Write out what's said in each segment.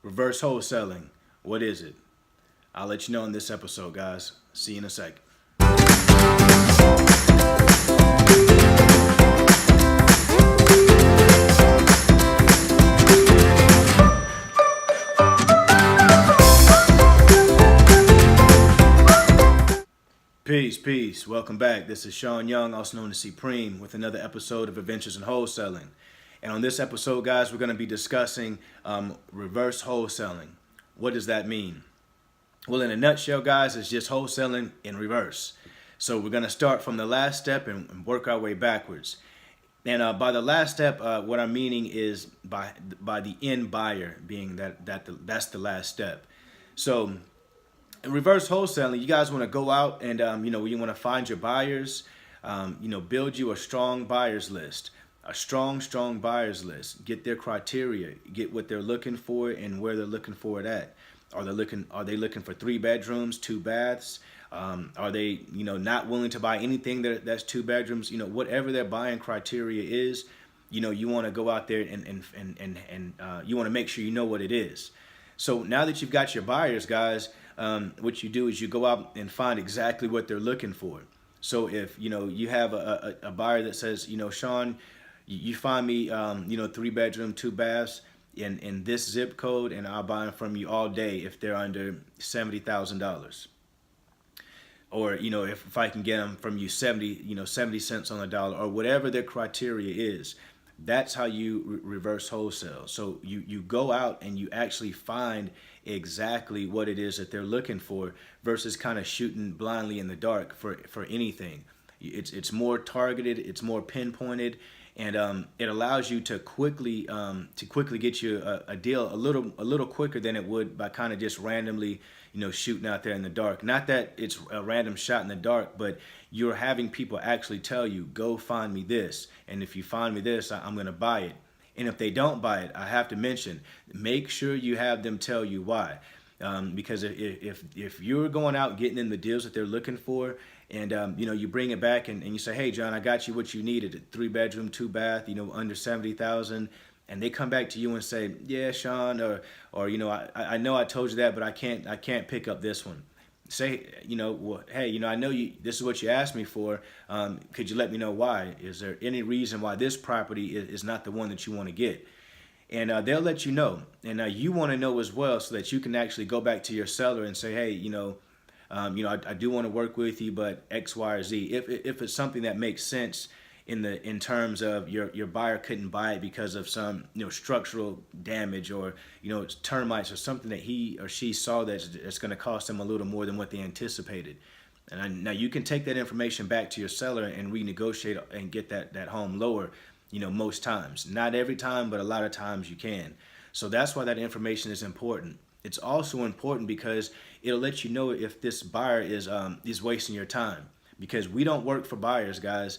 Reverse wholesaling. What is it? I'll let you know in this episode, guys. See you in a second. Peace. Welcome back. This is Sean Young, also known as Supreme, with another episode of Adventures in Wholesaling. And on this episode, guys, we're going to be discussing reverse wholesaling. What does that mean? Well, in a nutshell, guys, it's just wholesaling in reverse. So we're going to start from the last step and work our way backwards. And by the last step, what I'm meaning is by the end buyer being that's the last step. So in reverse wholesaling, you guys want to go out and you want to find your buyers, build you a strong buyers list, a strong buyers list. Get their criteria, get what they're looking for and where they're looking for it at. Are they looking for 3 bedrooms, 2 baths? Are they not willing to buy anything that's 2 bedrooms? Whatever their buying criteria is, you want to go out there and you want to make sure you know what it is. So now that you've got your buyers, guys, what you do is you go out and find exactly what they're looking for. So if you have a buyer that says, Sean, you find me 3 bedroom, 2 baths in this zip code, and I'll buy them from you all day if they're under $70,000. Or if I can get them from you 70 cents on the dollar, or whatever their criteria is. That's how you reverse wholesale. So you go out and you actually find exactly what it is that they're looking for versus kind of shooting blindly in the dark for anything. It's more targeted, it's more pinpointed, and it allows you to quickly get you a deal a little quicker than it would by kind of just randomly shooting out there in the dark. Not that it's a random shot in the dark, but you're having people actually tell you, go find me this, and if you find me this, I'm going to buy it. And if they don't buy it, I have to mention, make sure you have them tell you why. Because if you're going out getting in the deals that they're looking for, and you bring it back and you say, hey John, I got you what you needed, a 3 bedroom, 2 bath, under 70,000, and they come back to you and say, yeah, Sean, or I know I told you that, but I can't pick up this one. Say, well, hey, I know this is what you asked me for. Could you let me know why? Is there any reason why this property is not the one that you want to get? And they'll let you know. And you want to know as well, so that you can actually go back to your seller and say, hey, I do want to work with you, but X, Y, or Z. If it's something that makes sense in terms of your buyer couldn't buy it because of some structural damage, or it's termites or something that he or she saw that's going to cost them a little more than what they anticipated. And now you can take that information back to your seller and renegotiate and get that home lower. Most times, not every time, but a lot of times you can. So that's why that information is important. It's also important because it'll let you know if this buyer is wasting your time. Because we don't work for buyers, guys.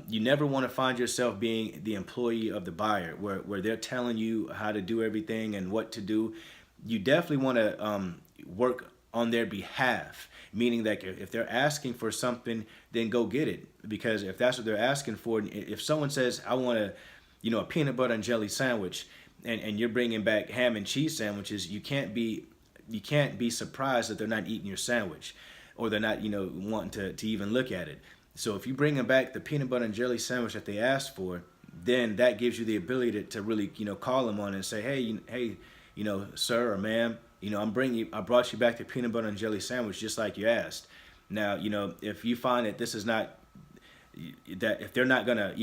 You never want to find yourself being the employee of the buyer, where they're telling you how to do everything and what to do. You definitely want to work on their behalf, meaning that if they're asking for something, then go get it. Because if that's what they're asking for, if someone says, I want a peanut butter and jelly sandwich, and you're bringing back ham and cheese sandwiches, you can't be surprised that they're not eating your sandwich, or they're not wanting to even look at it. So if you bring them back the peanut butter and jelly sandwich that they asked for, then that gives you the ability to really call them on and say, hey, sir or ma'am, I brought you back the peanut butter and jelly sandwich just like you asked. Now, if you find that this is not, that if they're not gonna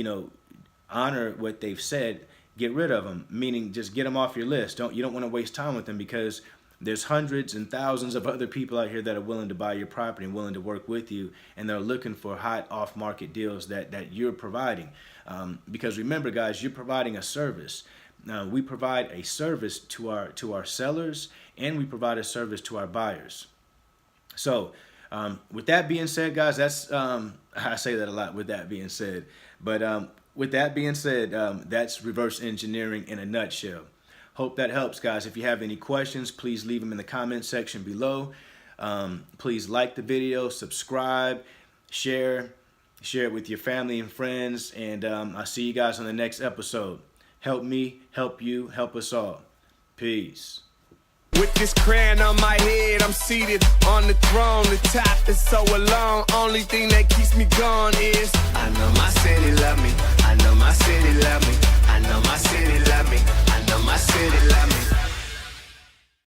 honor what they've said, get rid of them. Meaning, just get them off your list. You don't want to waste time with them, because there's hundreds and thousands of other people out here that are willing to buy your property and willing to work with you, and they're looking for hot off-market deals that you're providing. Because remember, guys, you're providing a service. We provide a service to our sellers, and we provide a service to our buyers. So with that being said, guys, that's I say that a lot, with that being said. But with that being said, that's reverse engineering in a nutshell. Hope that helps, guys. If you have any questions, please leave them in the comment section below. Please like the video, subscribe, share it with your family and friends, and I'll see you guys on the next episode. Help me, help you, help us all. Peace. With this crown on my head, I'm seated on the throne. The top is so alone. Only thing that keeps me going is I know my city love me. I know my city love me.